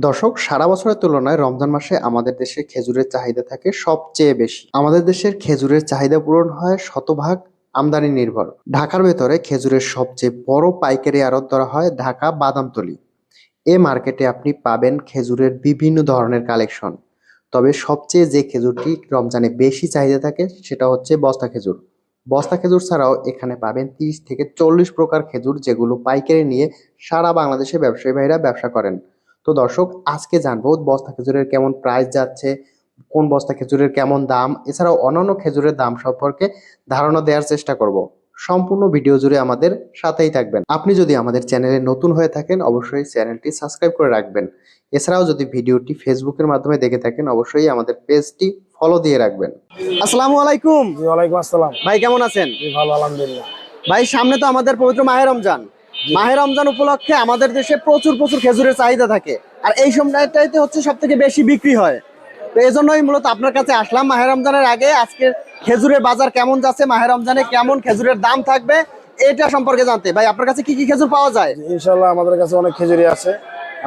দর্শক, সারা বছরের তুলনায় রমজান মাসে আমাদের দেশে খেজুরের চাহিদা থাকে সবচেয়ে বেশি। আমাদের দেশের খেজুরের চাহিদা পূরণ হয় শতভাগ আমদানি নির্ভর। ঢাকার ভেতরে খেজুরের সবচেয়ে বড় পাইকারি আড়ত ধরা হয় ঢাকা বাদামতলী। এ মার্কেটে আপনি পাবেন খেজুরের বিভিন্ন ধরনের কালেকশন। তবে সবচেয়ে যে খেজুরটি রমজানে বেশি চাহিদা থাকে সেটা হচ্ছে বস্তা খেজুর। বস্তা খেজুর ছাড়াও এখানে পাবেন ৩০ থেকে ৪০ প্রকার খেজুর, যেগুলো পাইকারি নিয়ে সারা বাংলাদেশে ব্যবসায়ী ভাইরা ব্যবসা করেন। তো দর্শক, আজকে জানবো বস্তা খেজুরের কেমন প্রাইস যাচ্ছে, কোন বস্তা খেজুরের কেমন দাম, এছাড়াও অন্যান্য খেজুরের দাম সম্পর্কে ধারণা দেওয়ার চেষ্টা করব। সম্পূর্ণ ভিডিও জুড়ে আমাদের সাথেই থাকবেন। আপনি যদি আমাদের চ্যানেলে নতুন হয়ে থাকেন অবশ্যই চ্যানেলটি সাবস্ক্রাইব করে রাখবেন। এছাড়াও যদি ভিডিওটি ফেসবুকের মাধ্যমে দেখে থাকেন অবশ্যই আমাদের পেজটি ফলো দিয়ে রাখবেন। আসসালামু আলাইকুম। জি ওয়ালাইকুম আসসালাম। ভাই কেমন আছেন? জি ভালো আলহামদুলিল্লাহ। ভাই, সামনে তো আমাদের পবিত্র মাহে রমজান। মাহে রমজান উপলক্ষে আমাদের দেশে প্রচুর প্রচুর খেজুরের চাহিদা থাকে, আর এই সময়টাইতে হচ্ছে সব থেকে বেশি বিক্রি হয়। তো এই জন্যই মূলত আপনার কাছে আসলাম মাহে রমজানের আগে আজকে খেজুরের বাজার কেমন যাচ্ছে, মাহে রমজানে কেমন খেজুরের দাম থাকবে এটা সম্পর্কে জানতে। ভাই, আপনার কাছে কি কি খেজুর পাওয়া যায়? ইনশাল্লাহ আমাদের কাছে অনেক খেজুরি আছে।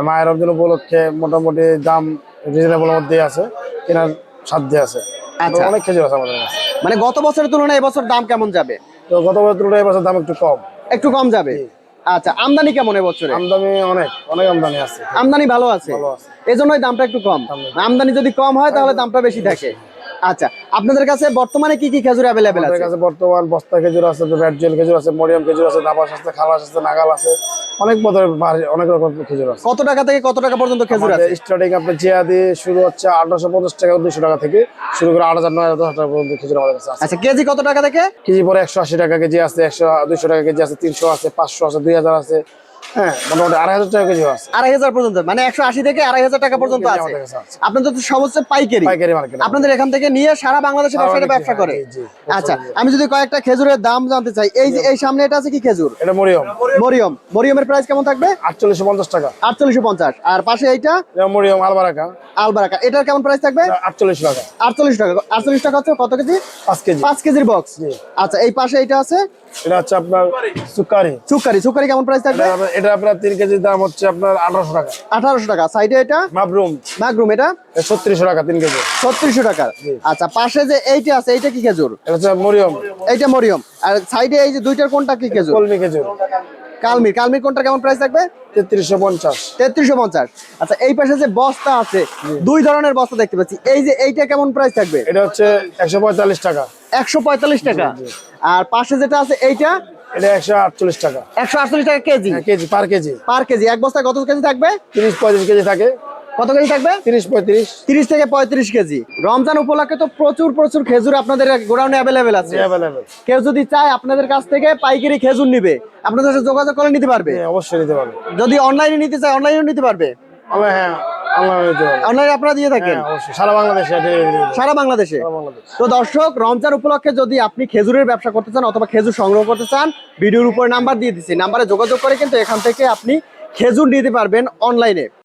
মায়ের রমজান উপলক্ষে মোটামুটি দাম রিজনেবল মধ্যে আছে, কেনার সাধ্যে আছে। আচ্ছা, অনেক খেজুর আছে আমাদের কাছে। মানে গত বছরের তুলনায় এবছর দাম কেমন যাবে? তো গত বছর তুলনায় এবছর দাম একটু কম। একটু কম যাবে। জি। আচ্ছা, আমদানি কেমন এবছরে? আমদানি অনেক অনেক আমদানি আছে। আমদানি ভালো আছে, ভালো আছে। এই জন্যই দামটা একটু কম। দাম বেশি। আমদানি যদি কম হয় তাহলে দামটা বেশি থাকে। আচ্ছা, আপনাদের কাছে বর্তমানে কি কি খেজুর অ্যাভেলেবেল আমাদের আছে? কাছে বর্তমান বস্তা খেজুর আছে, রেড জেল খেজুর আছে, মরিয়াম খেজুর আছে, দাবাস আছে, খালাস আছে, নাগাল আছে, অনেক অনেক রকম খেজুর আছে। কত টাকা থেকে কত টাকা পর্যন্ত খেজুর আছে? স্টার্টিং আপনার জিয়া দিয়ে শুরু হচ্ছে 1850 টাকা 200 টাকা থেকে শুরু করে 8000 9000 টাকা পর্যন্ত খেজুর আমাদের কাছে আছে। আচ্ছা, কেজি কত টাকা থেকে? কেজি পরে 180 টাকা কেজি আছে, 100 200 টাকা কেজি আছে, 300 আছে, 500 আছে, 2000 আছে। হ্যাঁ, মোটামুটি 2500 টাকা কেজি আছে। 2500 পর্যন্ত, মানে 180 থেকে 2500 টাকা পর্যন্ত আছে। আমাদের কাছে আছে। আপনাদের তো সব হচ্ছে পাইকারি। পাইকারি মার্কেট আপনাদের এখান থেকে নিয়ে সারা বাংলাদেশে ব্যবসা করে। জি, জি। আচ্ছা, আমি যদি কয়েকটা খেজুরের দাম জানতে চাই, এই যে এই সামনে এটা আছে কি খেজুর? এটা মরিয়ম। মরিয়মের প্রাইস কেমন থাকবে? 4850 টাকা। 4850। আর পাশে এইটা এটা মরিয়ম আলবারাকা। আলবারাকা, এটার কেমন প্রাইস থাকবে? 48 টাকা। 48 টাকা। 48 টাকা হচ্ছে কত কেজি? 5 কেজি। 5 কেজির বক্স। জি। আচ্ছা, এই পাশে এটা আছে এটা হচ্ছে আপনার সুকারি। সুকারি কেমন প্রাইস থাকবে? এটা আপনার 3 কেজির দাম হচ্ছে আপনার 1800 টাকা। 1800 টাকা। সাইডে এটা মাবরুম এটা 3600 টাকা 3 কেজি। 3600 টাকা। জি। আচ্ছা, পাশে যে এইটা আছে এইটা কি খেজুর? এটা হচ্ছে মরিয়ম। এইটা মরিয়ম। আর সাইডে এই যে দুইটার কোনটা কি খেজুর? কলমি খেজুর। কালমির কোনটা কেমন প্রাইস থাকবে? 3350। 3350। আচ্ছা, এই পাশে যে বস্তা আছে, দুই ধরনের বস্তা দেখতে পাচ্ছি, এই যে এইটা কেমন প্রাইস থাকবে? এটা হচ্ছে 145 টাকা। 145 টাকা। জি। আর পাশে যেটা আছে এইটা এটা 148 টাকা। 148 টাকা কেজি। কেজি পার কেজি। পার কেজি। এক বস্তায় কত কেজি থাকবে? 30-35 কেজি থাকে। কত কেজি থাকবে? 30-35। 30 থেকে 35 কেজি। রমজান উপলক্ষে তো প্রচুর প্রচুর খেজুর আপনাদের গোডাউনে অ্যাভেলেবেল আছে। অ্যাভেলেবল। কেউ যদি চায় আপনাদের কাছ থেকে পাইকারি খেজুর নিবে, আপনাদের সাথে যোগাযোগ করে নিতে পারবে। অবশ্যই নিতে পারবে। যদি অনলাইনে নিতে চায় অনলাইনেও নিতে পারবে। হ্যাঁ, অনলাইনে নিতে পারবে। অনলাইনে আপনারা দিয়ে থাকেন? হ্যাঁ, অবশ্যই সারা বাংলাদেশে delivery দিতে পারবে। সারা বাংলাদেশে। সারা বাংলাদেশ। তো দর্শক, রমজান উপলক্ষে যদি আপনি খেজুরের ব্যবসা করতে চান অথবা খেজুর সংগ্রহ করতে চান, ভিডিওর উপরে নাম্বার দিয়ে দিচ্ছি, নাম্বারে যোগাযোগ করে কিন্তু এখান থেকে আপনি খেজুর নিতে পারবেন অনলাইনে।